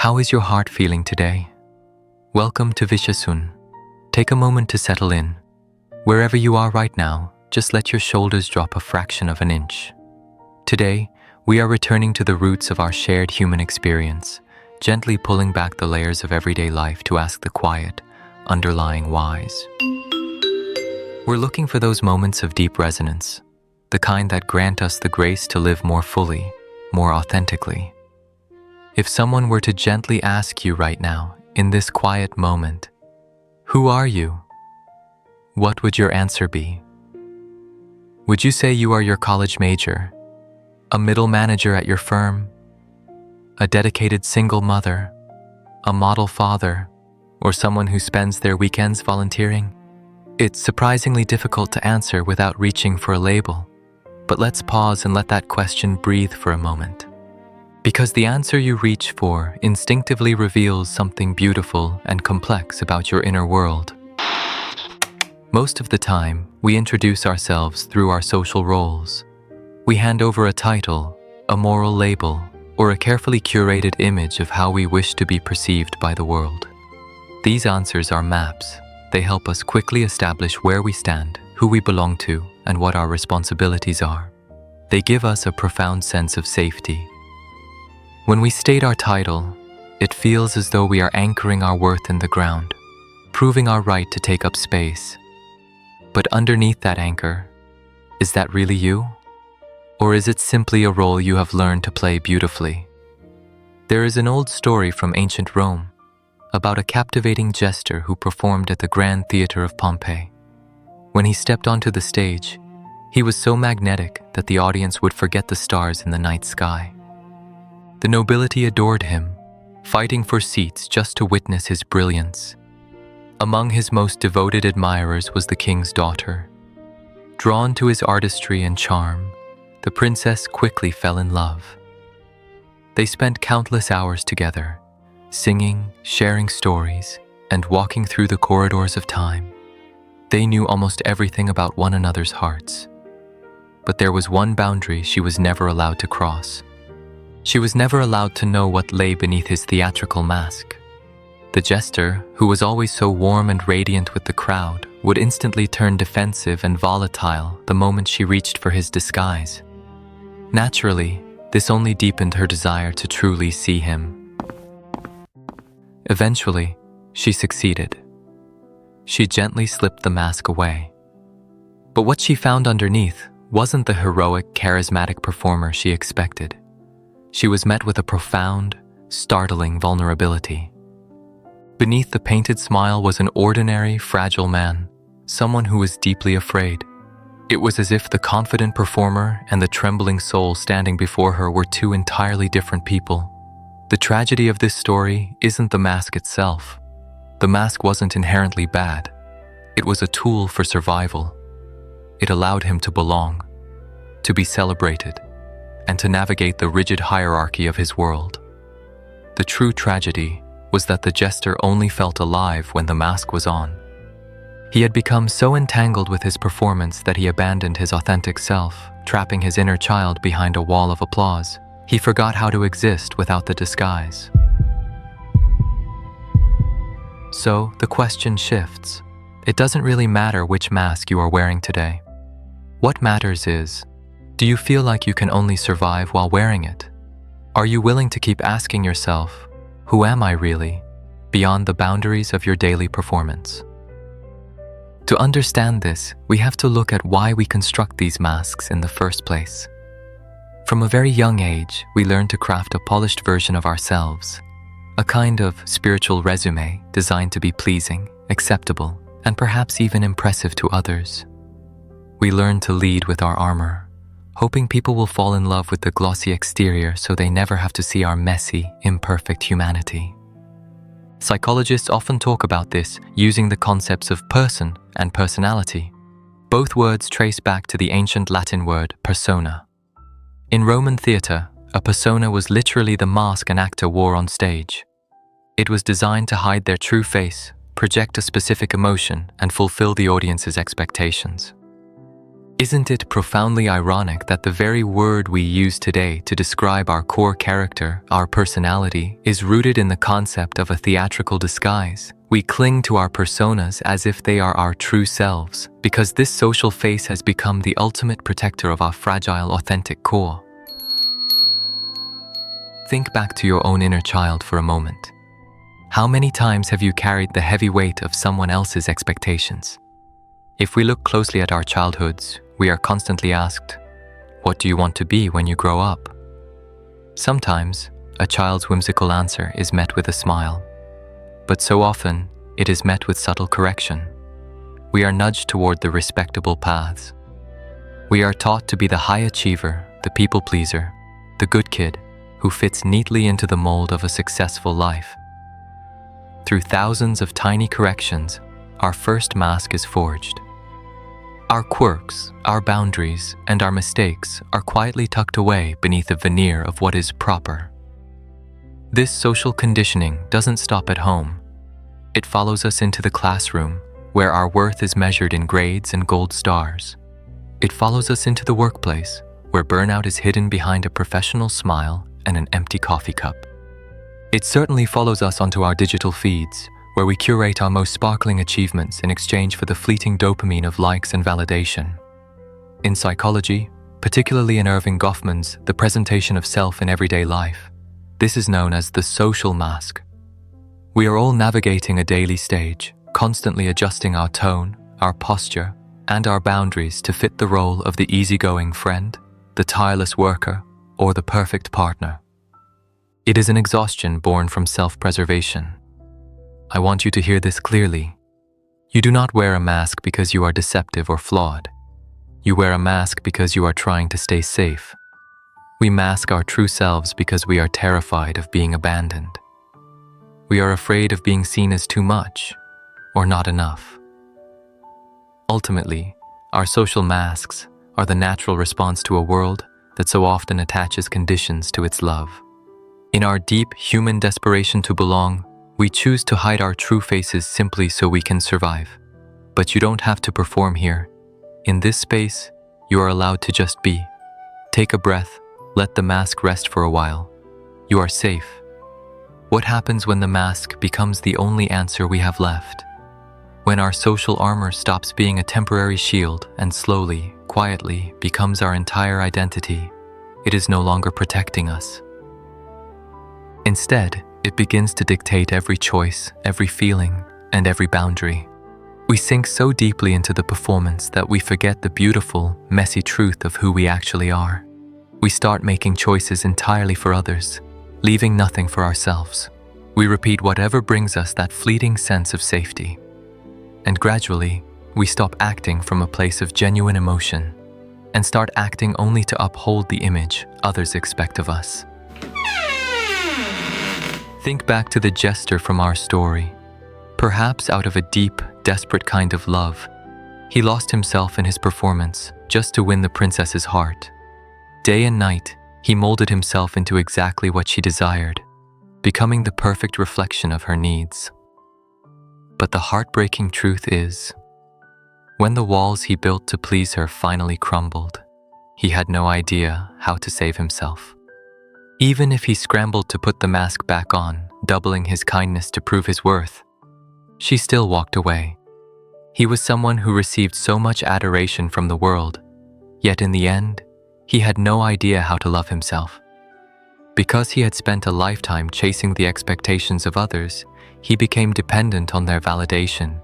How is your heart feeling today? Welcome to Vichasun. Take a moment to settle in. Wherever you are right now, just let your shoulders drop a fraction of an inch. Today, we are returning to the roots of our shared human experience, gently pulling back the layers of everyday life to ask the quiet, underlying whys. We're looking for those moments of deep resonance, the kind that grant us the grace to live more fully, more authentically. If someone were to gently ask you right now, in this quiet moment, who are you? What would your answer be? Would you say you are your college major, a middle manager at your firm, a dedicated single mother, a model father, or someone who spends their weekends volunteering? It's surprisingly difficult to answer without reaching for a label, but let's pause and let that question breathe for a moment. Because the answer you reach for instinctively reveals something beautiful and complex about your inner world. Most of the time, we introduce ourselves through our social roles. We hand over a title, a moral label, or a carefully curated image of how we wish to be perceived by the world. These answers are maps. They help us quickly establish where we stand, who we belong to, and what our responsibilities are. They give us a profound sense of safety. When we state our title, it feels as though we are anchoring our worth in the ground, proving our right to take up space. But underneath that anchor, is that really you? Or is it simply a role you have learned to play beautifully? There is an old story from ancient Rome about a captivating jester who performed at the Grand Theater of Pompeii. When he stepped onto the stage, he was so magnetic that the audience would forget the stars in the night sky. The nobility adored him, fighting for seats just to witness his brilliance. Among his most devoted admirers was the king's daughter. Drawn to his artistry and charm, the princess quickly fell in love. They spent countless hours together, singing, sharing stories, and walking through the corridors of time. They knew almost everything about one another's hearts. But there was one boundary she was never allowed to cross. She was never allowed to know what lay beneath his theatrical mask. The jester, who was always so warm and radiant with the crowd, would instantly turn defensive and volatile the moment she reached for his disguise. Naturally, this only deepened her desire to truly see him. Eventually, she succeeded. She gently slipped the mask away. But what she found underneath wasn't the heroic, charismatic performer she expected. She was met with a profound, startling vulnerability. Beneath the painted smile was an ordinary, fragile man, someone who was deeply afraid. It was as if the confident performer and the trembling soul standing before her were two entirely different people. The tragedy of this story isn't the mask itself. The mask wasn't inherently bad. It was a tool for survival. It allowed him to belong, to be celebrated, and to navigate the rigid hierarchy of his world. The true tragedy was that the jester only felt alive when the mask was on. He had become so entangled with his performance that he abandoned his authentic self, trapping his inner child behind a wall of applause. He forgot how to exist without the disguise. So, the question shifts. It doesn't really matter which mask you are wearing today. What matters is, do you feel like you can only survive while wearing it? Are you willing to keep asking yourself, who am I really, beyond the boundaries of your daily performance? To understand this, we have to look at why we construct these masks in the first place. From a very young age, we learn to craft a polished version of ourselves, a kind of spiritual resume designed to be pleasing, acceptable, and perhaps even impressive to others. We learn to lead with our armor, hoping people will fall in love with the glossy exterior so they never have to see our messy, imperfect humanity. Psychologists often talk about this using the concepts of person and personality. Both words trace back to the ancient Latin word persona. In Roman theater, a persona was literally the mask an actor wore on stage. It was designed to hide their true face, project a specific emotion, and fulfill the audience's expectations. Isn't it profoundly ironic that the very word we use today to describe our core character, our personality, is rooted in the concept of a theatrical disguise? We cling to our personas as if they are our true selves, because this social face has become the ultimate protector of our fragile, authentic core. Think back to your own inner child for a moment. How many times have you carried the heavy weight of someone else's expectations? If we look closely at our childhoods, we are constantly asked, "What do you want to be when you grow up?" Sometimes, a child's whimsical answer is met with a smile, but so often, it is met with subtle correction. We are nudged toward the respectable paths. We are taught to be the high achiever, the people pleaser, the good kid who fits neatly into the mold of a successful life. Through thousands of tiny corrections, our first mask is forged. Our quirks, our boundaries, and our mistakes are quietly tucked away beneath a veneer of what is proper. This social conditioning doesn't stop at home. It follows us into the classroom, where our worth is measured in grades and gold stars. It follows us into the workplace, where burnout is hidden behind a professional smile and an empty coffee cup. It certainly follows us onto our digital feeds, where we curate our most sparkling achievements in exchange for the fleeting dopamine of likes and validation. In psychology, particularly in Irving Goffman's The Presentation of Self in Everyday Life, this is known as the social mask. We are all navigating a daily stage, constantly adjusting our tone, our posture, and our boundaries to fit the role of the easygoing friend, the tireless worker, or the perfect partner. It is an exhaustion born from self-preservation. I want you to hear this clearly. You do not wear a mask because you are deceptive or flawed. You wear a mask because you are trying to stay safe. We mask our true selves because we are terrified of being abandoned. We are afraid of being seen as too much or not enough. Ultimately, our social masks are the natural response to a world that so often attaches conditions to its love. In our deep human desperation to belong, we choose to hide our true faces simply so we can survive. But you don't have to perform here. In this space, you are allowed to just be. Take a breath, let the mask rest for a while. You are safe. What happens when the mask becomes the only answer we have left? When our social armor stops being a temporary shield and slowly, quietly becomes our entire identity, it is no longer protecting us. Instead, it begins to dictate every choice, every feeling, and every boundary. We sink so deeply into the performance that we forget the beautiful, messy truth of who we actually are. We start making choices entirely for others, leaving nothing for ourselves. We repeat whatever brings us that fleeting sense of safety. And gradually, we stop acting from a place of genuine emotion and start acting only to uphold the image others expect of us. Think back to the jester from our story. Perhaps out of a deep, desperate kind of love, he lost himself in his performance just to win the princess's heart. Day and night, he molded himself into exactly what she desired, becoming the perfect reflection of her needs. But the heartbreaking truth is, when the walls he built to please her finally crumbled, he had no idea how to save himself. Even if he scrambled to put the mask back on, doubling his kindness to prove his worth, she still walked away. He was someone who received so much adoration from the world, yet in the end, he had no idea how to love himself. Because he had spent a lifetime chasing the expectations of others, he became dependent on their validation.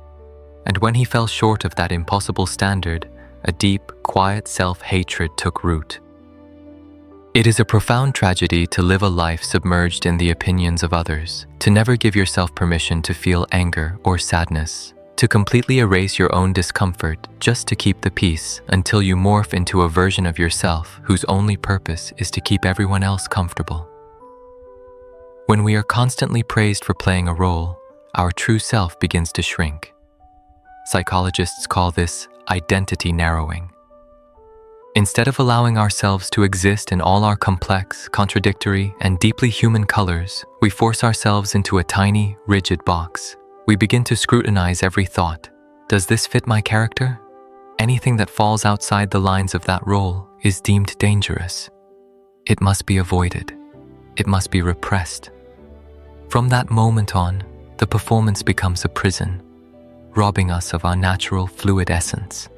And when he fell short of that impossible standard, a deep, quiet self-hatred took root. It is a profound tragedy to live a life submerged in the opinions of others, to never give yourself permission to feel anger or sadness, to completely erase your own discomfort just to keep the peace until you morph into a version of yourself whose only purpose is to keep everyone else comfortable. When we are constantly praised for playing a role, our true self begins to shrink. Psychologists call this identity narrowing. Instead of allowing ourselves to exist in all our complex, contradictory, and deeply human colors, we force ourselves into a tiny, rigid box. We begin to scrutinize every thought. Does this fit my character? Anything that falls outside the lines of that role is deemed dangerous. It must be avoided. It must be repressed. From that moment on, the performance becomes a prison, robbing us of our natural, fluid essence.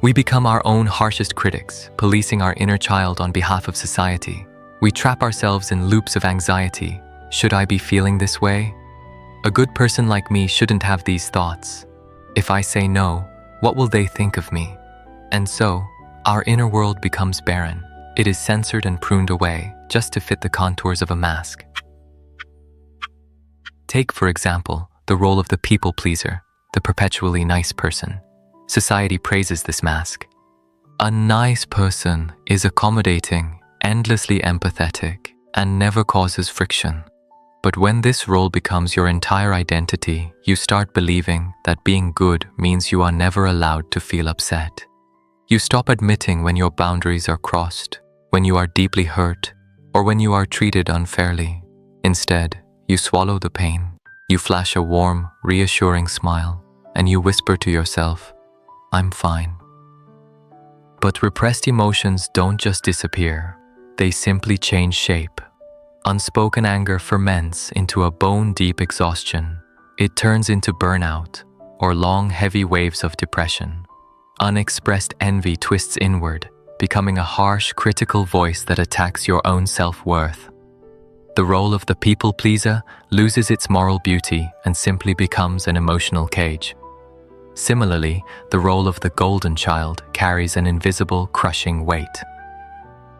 We become our own harshest critics, policing our inner child on behalf of society. We trap ourselves in loops of anxiety. Should I be feeling this way? A good person like me shouldn't have these thoughts. If I say no, what will they think of me? And so, our inner world becomes barren. It is censored and pruned away just to fit the contours of a mask. Take, for example, the role of the people pleaser, the perpetually nice person. Society praises this mask. A nice person is accommodating, endlessly empathetic, and never causes friction. But when this role becomes your entire identity, you start believing that being good means you are never allowed to feel upset. You stop admitting when your boundaries are crossed, when you are deeply hurt, or when you are treated unfairly. Instead, you swallow the pain. You flash a warm, reassuring smile, and you whisper to yourself, "I'm fine." But repressed emotions don't just disappear. They simply change shape. Unspoken anger ferments into a bone-deep exhaustion. It turns into burnout, or long, heavy waves of depression. Unexpressed envy twists inward, becoming a harsh, critical voice that attacks your own self-worth. The role of the people pleaser loses its moral beauty and simply becomes an emotional cage. Similarly, the role of the golden child carries an invisible, crushing weight.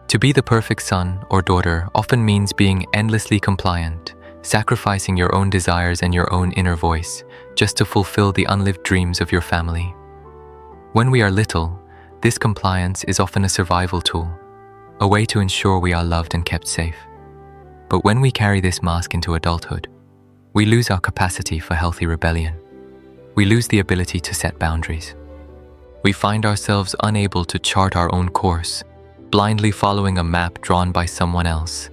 To be the perfect son or daughter often means being endlessly compliant, sacrificing your own desires and your own inner voice just to fulfill the unlived dreams of your family. When we are little, this compliance is often a survival tool, a way to ensure we are loved and kept safe. But when we carry this mask into adulthood, we lose our capacity for healthy rebellion. We lose the ability to set boundaries. We find ourselves unable to chart our own course, blindly following a map drawn by someone else.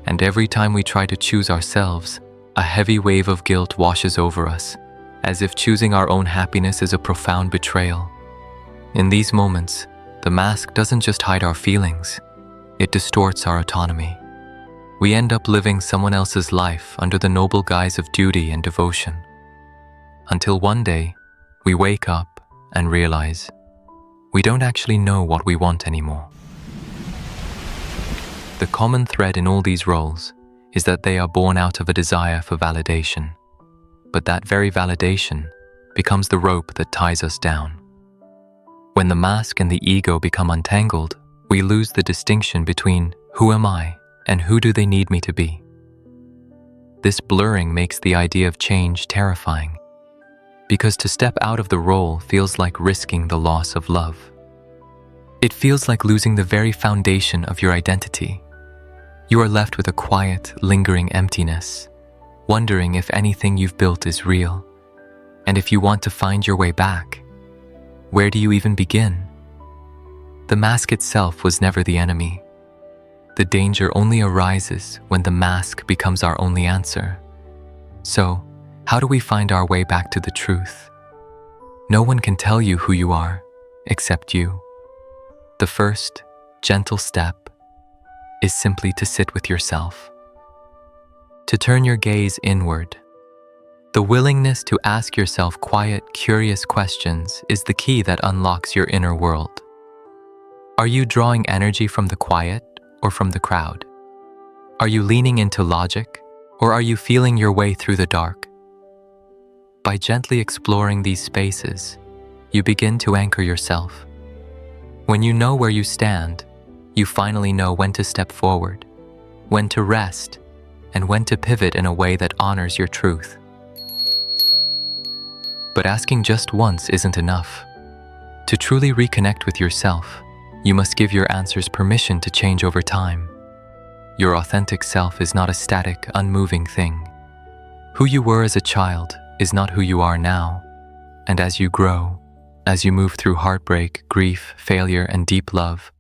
And every time we try to choose ourselves, a heavy wave of guilt washes over us, as if choosing our own happiness is a profound betrayal. In these moments, the mask doesn't just hide our feelings, it distorts our autonomy. We end up living someone else's life under the noble guise of duty and devotion. Until one day, we wake up and realize we don't actually know what we want anymore. The common thread in all these roles is that they are born out of a desire for validation. But that very validation becomes the rope that ties us down. When the mask and the ego become untangled, we lose the distinction between who am I and who do they need me to be. This blurring makes the idea of change terrifying, because to step out of the role feels like risking the loss of love. It feels like losing the very foundation of your identity. You are left with a quiet, lingering emptiness, wondering if anything you've built is real. And if you want to find your way back, where do you even begin? The mask itself was never the enemy. The danger only arises when the mask becomes our only answer. So, how do we find our way back to the truth? No one can tell you who you are, except you. The first, gentle step is simply to sit with yourself. To turn your gaze inward. The willingness to ask yourself quiet, curious questions is the key that unlocks your inner world. Are you drawing energy from the quiet or from the crowd? Are you leaning into logic or are you feeling your way through the dark? By gently exploring these spaces, you begin to anchor yourself. When you know where you stand, you finally know when to step forward, when to rest, and when to pivot in a way that honors your truth. But asking just once isn't enough. To truly reconnect with yourself, you must give your answers permission to change over time. Your authentic self is not a static, unmoving thing. Who you were as a child is not who you are now. And as you grow, as you move through heartbreak, grief, failure, and deep love,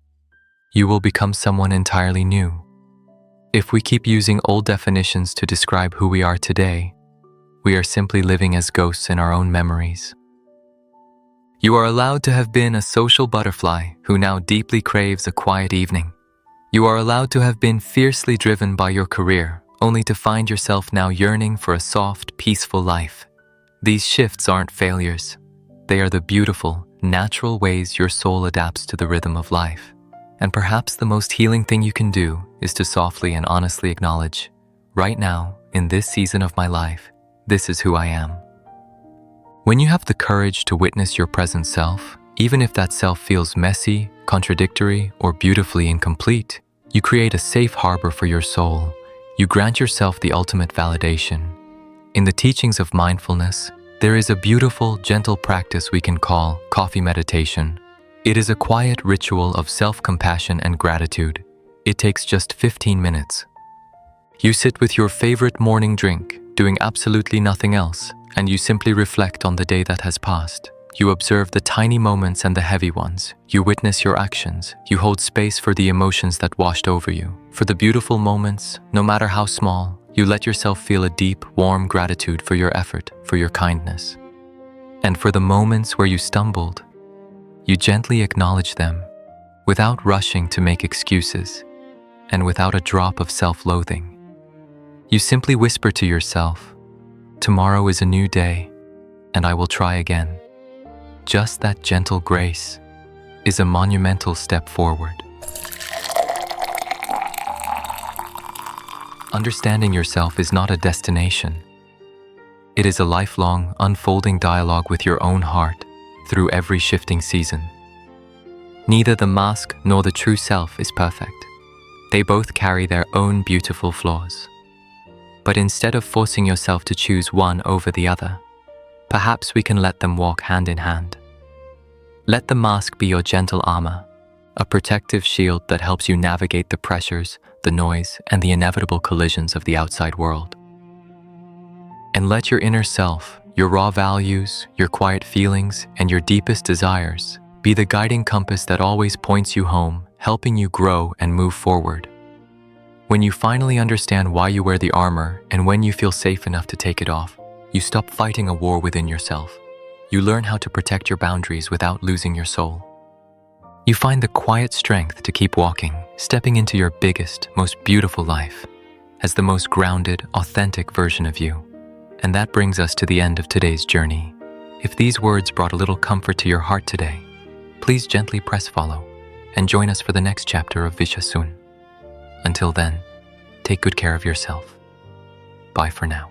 you will become someone entirely new. If we keep using old definitions to describe who we are today, we are simply living as ghosts in our own memories. You are allowed to have been a social butterfly who now deeply craves a quiet evening. You are allowed to have been fiercely driven by your career, only to find yourself now yearning for a soft, peaceful life. These shifts aren't failures. They are the beautiful, natural ways your soul adapts to the rhythm of life. And perhaps the most healing thing you can do is to softly and honestly acknowledge, right now, in this season of my life, this is who I am. When you have the courage to witness your present self, even if that self feels messy, contradictory, or beautifully incomplete, you create a safe harbor for your soul. You grant yourself the ultimate validation. In the teachings of mindfulness, there is a beautiful, gentle practice we can call coffee meditation. It is a quiet ritual of self-compassion and gratitude. It takes just 15 minutes. You sit with your favorite morning drink, doing absolutely nothing else, and you simply reflect on the day that has passed. You observe the tiny moments and the heavy ones. You witness your actions. You hold space for the emotions that washed over you. For the beautiful moments, no matter how small, you let yourself feel a deep, warm gratitude for your effort, for your kindness. And for the moments where you stumbled, you gently acknowledge them, without rushing to make excuses, and without a drop of self-loathing. You simply whisper to yourself, "Tomorrow is a new day, and I will try again." Just that gentle grace is a monumental step forward. Understanding yourself is not a destination. It is a lifelong, unfolding dialogue with your own heart through every shifting season. Neither the mask nor the true self is perfect. They both carry their own beautiful flaws. But instead of forcing yourself to choose one over the other, perhaps we can let them walk hand in hand. Let the mask be your gentle armor, a protective shield that helps you navigate the pressures, the noise, and the inevitable collisions of the outside world. And let your inner self, your raw values, your quiet feelings, and your deepest desires be the guiding compass that always points you home, helping you grow and move forward. When you finally understand why you wear the armor and when you feel safe enough to take it off, you stop fighting a war within yourself. You learn how to protect your boundaries without losing your soul. You find the quiet strength to keep walking, stepping into your biggest, most beautiful life as the most grounded, authentic version of you. And that brings us to the end of today's journey. If these words brought a little comfort to your heart today, please gently press follow and join us for the next chapter of Vichasun. Until then, take good care of yourself. Bye for now.